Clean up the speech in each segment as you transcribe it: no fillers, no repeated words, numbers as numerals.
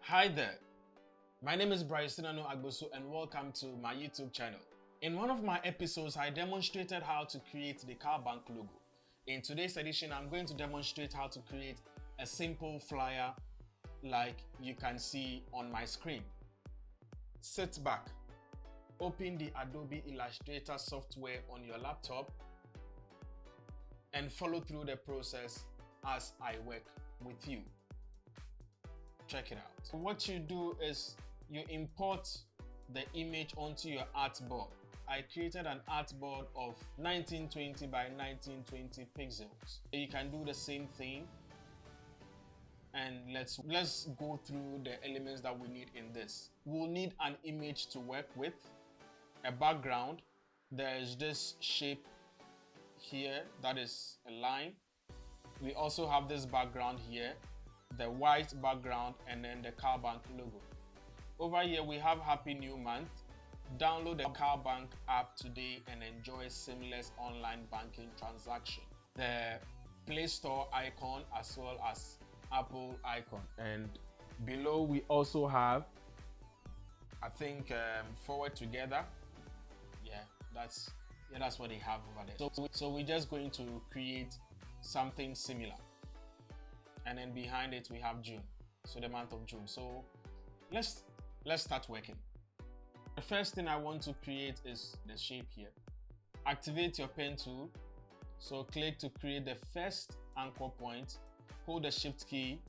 Hi there, my name is Bryson Agbosu and welcome to my YouTube channel. In one of my episodes, I demonstrated how to create the car bank logo. In today's edition, I'm going to demonstrate how to create a simple flyer like you can see on my screen. Sit back, open the Adobe Illustrator software on your laptop and follow through the process as I work with you. Check it out. What you do is you import the image onto your artboard. I created an artboard of 1920 by 1920 pixels. You can do the same thing, and let's go through the elements that we need in this. We'll need an image to work with, a background. There's this shape here that is a line. We also have this background here, the white background, and then the car bank logo. Over here we have Happy New Month. Download the car bank app today and enjoy seamless online banking transaction. The Play Store icon as well as Apple icon, and below we also have, I think, forward together. That's what they have over there. So we're just going to create something similar. And then behind it we have June, so the month of June. So let's start working. The first thing I want to create is the shape here. Activate your pen tool. So click to create the first anchor point. Hold the shift key,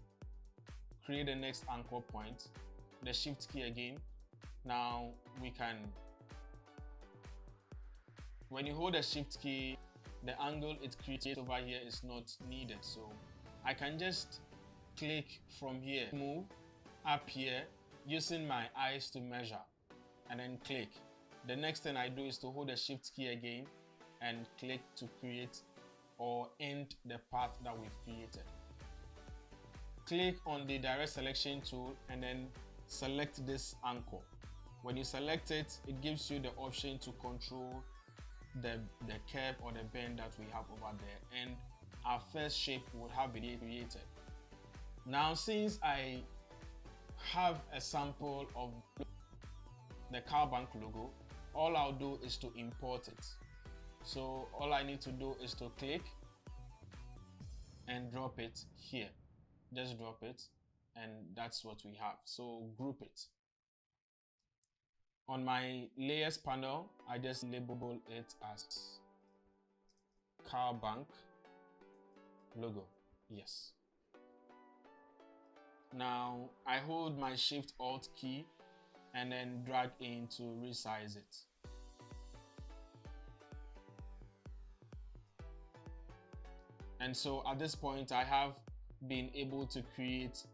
create the next anchor point. The shift key again. Now we can, when you hold the shift key, the angle it creates over here is not needed. So I can just click from here, move up here using my eyes to measure, and then click. The next thing I do is to hold the shift key again and click to create or end the path that we've created. Click on the direct selection tool and then select this anchor. When you select it, it gives you the option to control the curve or the bend that we have over there, and our first shape would have been created. Now, since I have a sample of the car bank logo, all I'll do is to import it. So all I need to do is to click and drop it here. Just drop it, and that's what we have. So group it. On my layers panel, I just label it as car bank logo. Yes. Now I hold my Shift Alt key and then drag in to resize it. And so at this point I have been able to create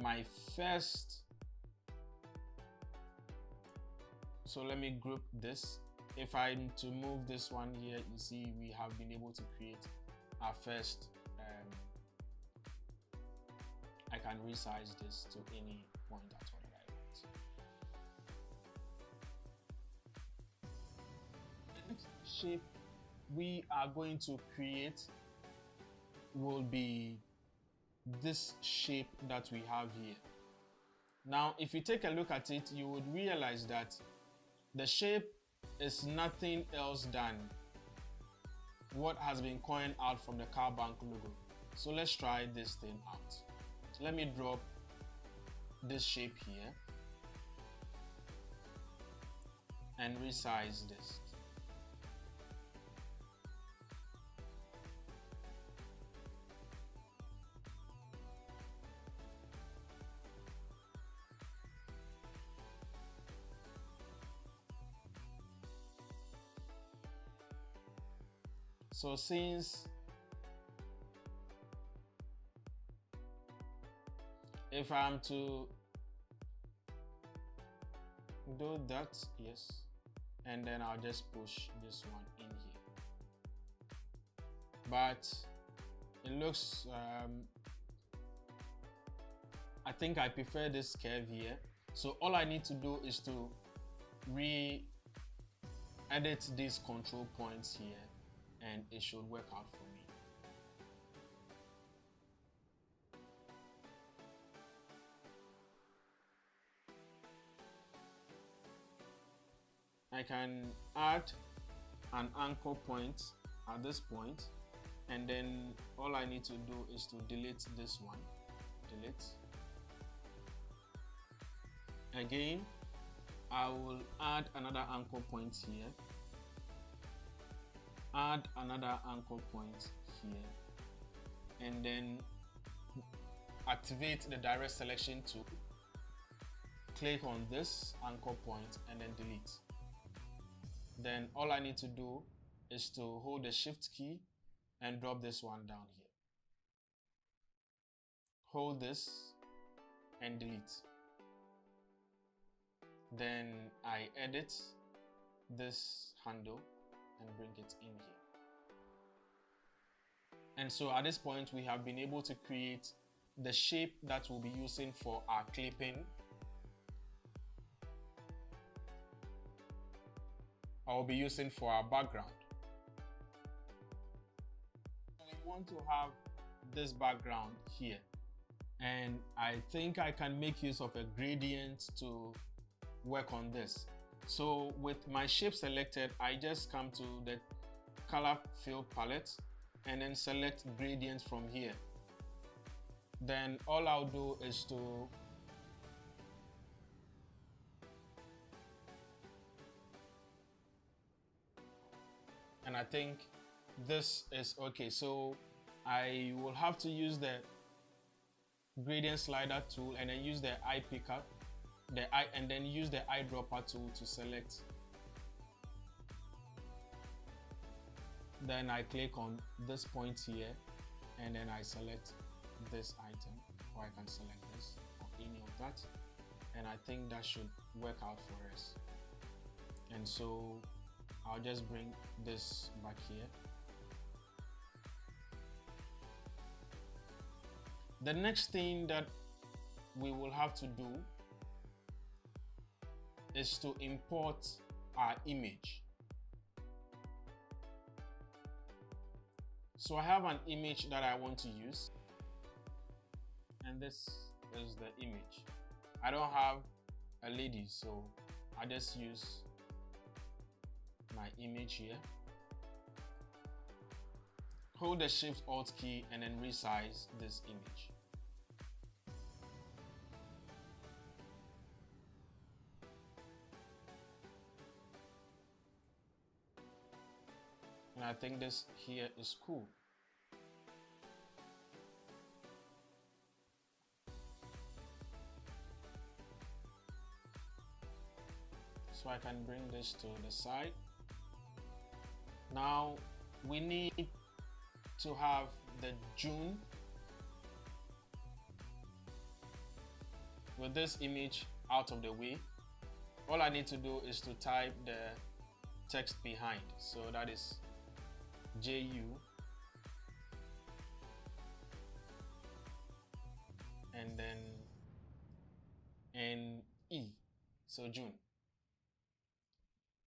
my first. So let me group this. If I'm to move this one here, you see we have been able to create our first. I can resize this to any point at all that I want. The next shape we are going to create will be this shape that we have here. Now, if you take a look at it, you would realize that the shape is nothing else than what has been coined out from the car bank logo. So let's try this thing out. Let me drop this shape here and resize this. So since if I'm to do that, yes, and then I'll just push this one in here. But it looks, I think I prefer this curve here. So all I need to do is to edit these control points here, and it should work out for me. I can add an anchor point at this point, and then all I need to do is to delete this one. Delete. Again, I will add another anchor point here, add another anchor point here, and then activate the direct selection tool, click on this anchor point and then delete. Then all I need to do is to hold the shift key and drop this one down here. Hold this and delete. Then I edit this handle and bring it in here. And so at this point, we have been able to create the shape that we'll be using for our clipping. I'll be using for our background. We want to have this background here, and I think I can make use of a gradient to work on this. So with my shape selected, I just come to the color fill palette and then select gradient from here. Then all I'll do is to and I think this is okay. So I will have to use the gradient slider tool and then use the eye picker, and then use the eyedropper tool to select. Then I click on this point here and then I select this item, or I can select this or any of that, and I think that should work out for us. And so I'll just bring this back here. The next thing that we will have to do is to import our image. So I have an image that I want to use, and this is the image. I don't have a lady, so I just use my image here. Hold the Shift Alt key and then resize this image. And I think this here is cool. So I can bring this to the side. Now we need to have the June with this image out of the way. All I need to do is to type the text behind. So that is JU and then NE, so June.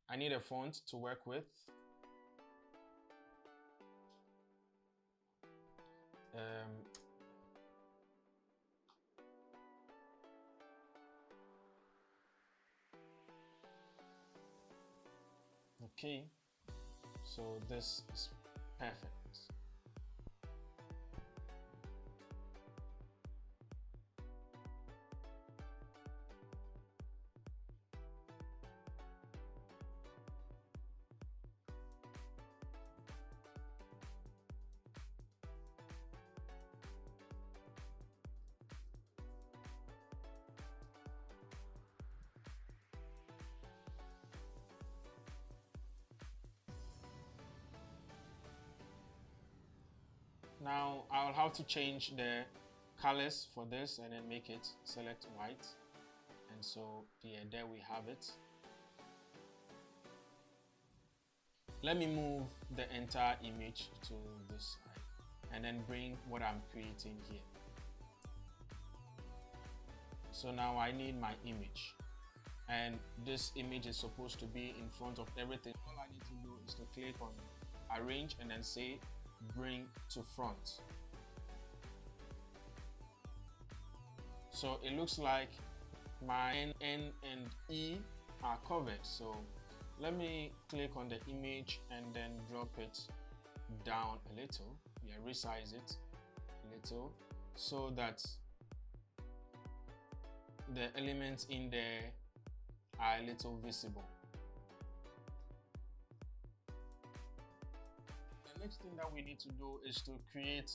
I need a font to work with. Okay, so this is perfect. Now I'll have to change the colors for this and then make it select white. And so yeah, there we have it. Let me move the entire image to this side and then bring what I'm creating here. So now I need my image, and this image is supposed to be in front of everything. All I need to do is to click on arrange and then say bring to front. So it looks like my N and E are covered. So let me click on the image and then drop it down a little. Yeah, resize it a little so that the elements in there are a little visible. The next thing that we need to do is to create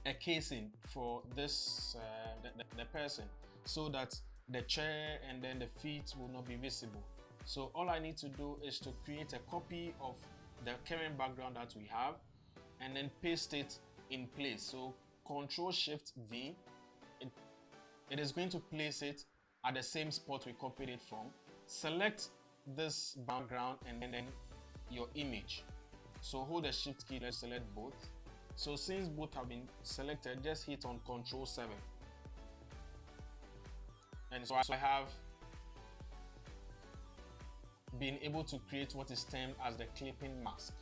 a casing for this the person, so that the chair and then the feet will not be visible. So all I need to do is to create a copy of the current background that we have and then paste it in place. So Control Shift V, it is going to place it at the same spot we copied it from. Select this background and then your image. So hold the Shift key, let's select both. So since both have been selected, just hit on Control 7. And so I have been able to create what is termed as the clipping mask.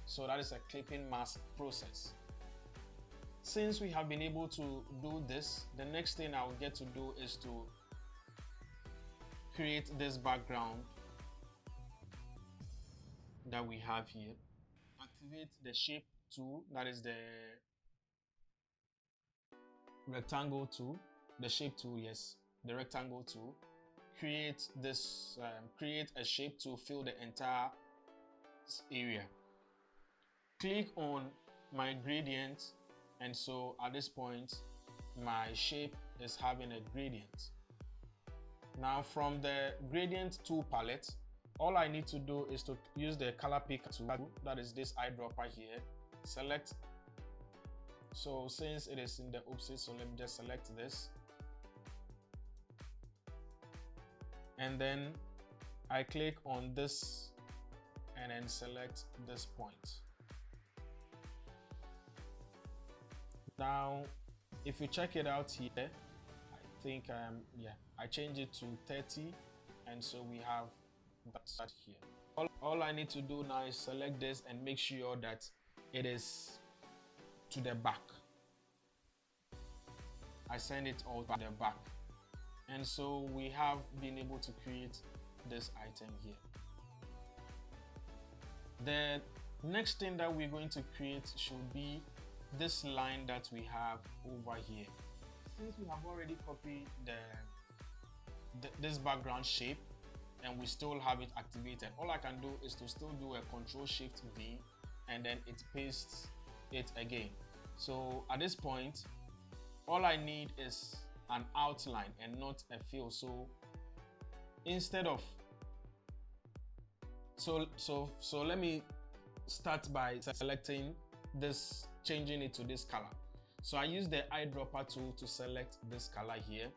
So that is a clipping mask process. Since we have been able to do this, the next thing I'll get to do is to create this background that we have here. Activate the shape tool, that is the rectangle tool, the shape tool, yes, the rectangle tool. Create this, create a shape to fill the entire area. Click on my gradient, and so at this point my shape is having a gradient. Now from the gradient tool palette, all I need to do is to use the color picker tool, that is this eyedropper here. Select, so since it is in the opposite, so let me just select this, and then I click on this and then select this point. Now if you check it out here, I think I change it to 30, and so we have that here. All I need to do now is select this and make sure that it is to the back. I send it all to the back, and so we have been able to create this item here. The next thing that we're going to create should be this line that we have over here. Since we have already copied this background shape and we still have it activated, all I can do is to still do a Control Shift V and then it pastes it again. So at this point, all I need is an outline and not a fill. So instead of, so let me start by selecting this, changing it to this color. So I use the eyedropper tool to select this color here,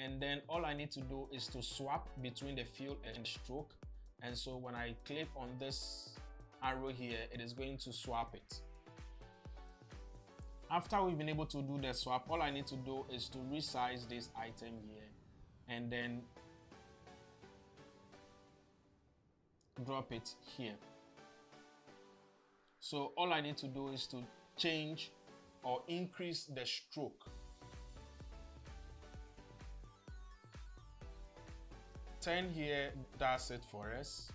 and then all I need to do is to swap between the fill and stroke. And so when I click on this arrow here, it is going to swap it. After we've been able to do the swap, all I need to do is to resize this item here and then drop it here. So all I need to do is to change or increase the stroke. 10 here does it for us.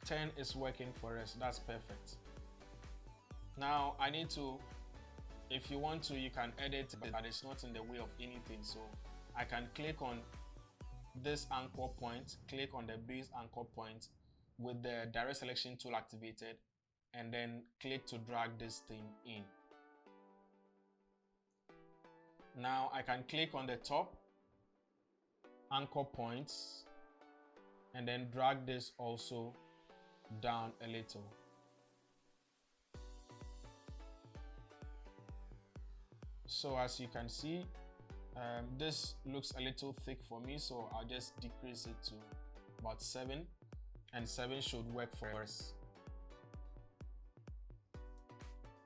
Ten is working for us. That's perfect. Now I need to, if you want to, you can edit, but it's not in the way of anything. So I can click on this anchor point, click on the base anchor point with the direct selection tool activated, and then click to drag this thing in. Now I can click on the top anchor points and then drag this also down a little. So as you can see, this looks a little thick for me, so I'll just decrease it to about 7, and 7 should work for us.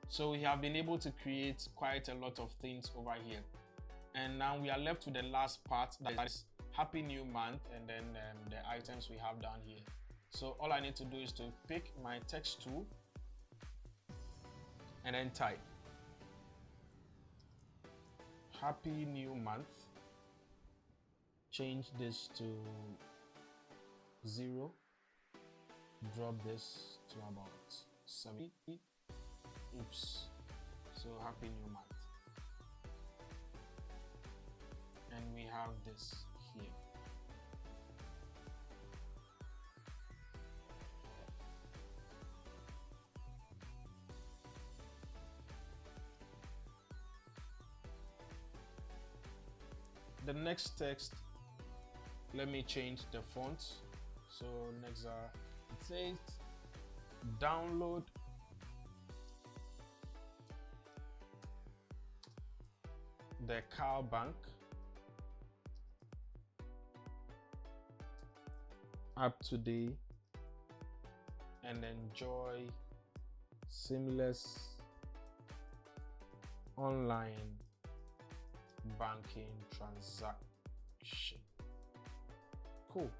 So we have been able to create quite a lot of things over here, and now we are left with the last part, that is Happy New Month, and then the items we have down here. So all I need to do is to pick my text tool and then type Happy New Month. Change this to 0. Drop this to about 70. Oops. So Happy New Month. And we have this here. The next text, let me change the font. So next it says download the Car Bank app today and enjoy seamless online banking transaction. Cool.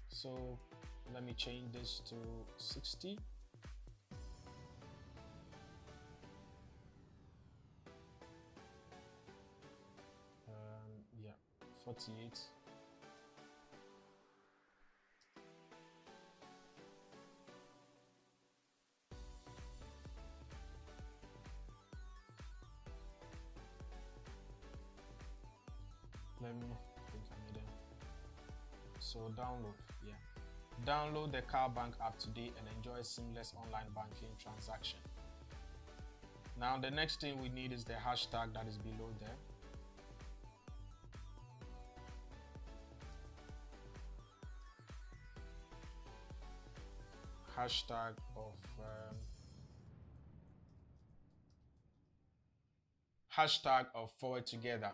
So let me change this to 60. Yeah, 48. Let me think I made it. So download, yeah. Download the Car Bank app today and enjoy seamless online banking transaction. Now the next thing we need is the hashtag that is below there. Hashtag of forward together.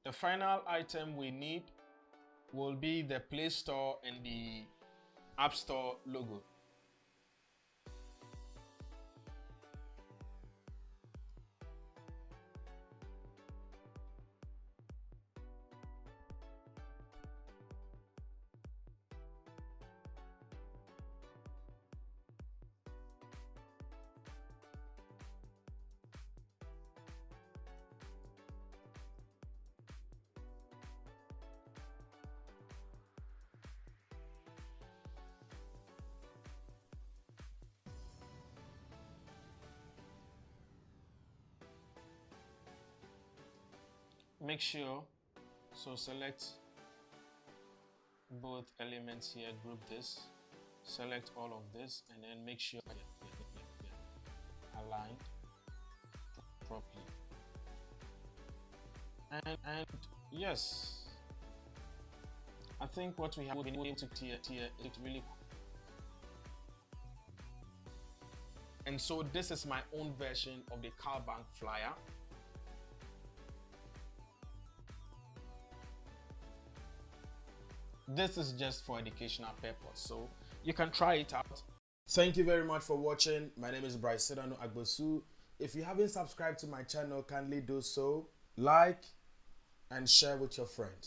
The final item we need will be the Play Store and the App Store logo. Make sure, so select both elements here, group this, select all of this, and then make sure aligned properly. And yes, I think what we have been able to tier it really. And so this is my own version of the Car Bank flyer. This is just for educational purpose, so you can try it out. Thank you very much for watching. My name is Bryson Agbosu. If you haven't subscribed to my channel, kindly do so. Like and share with your friends.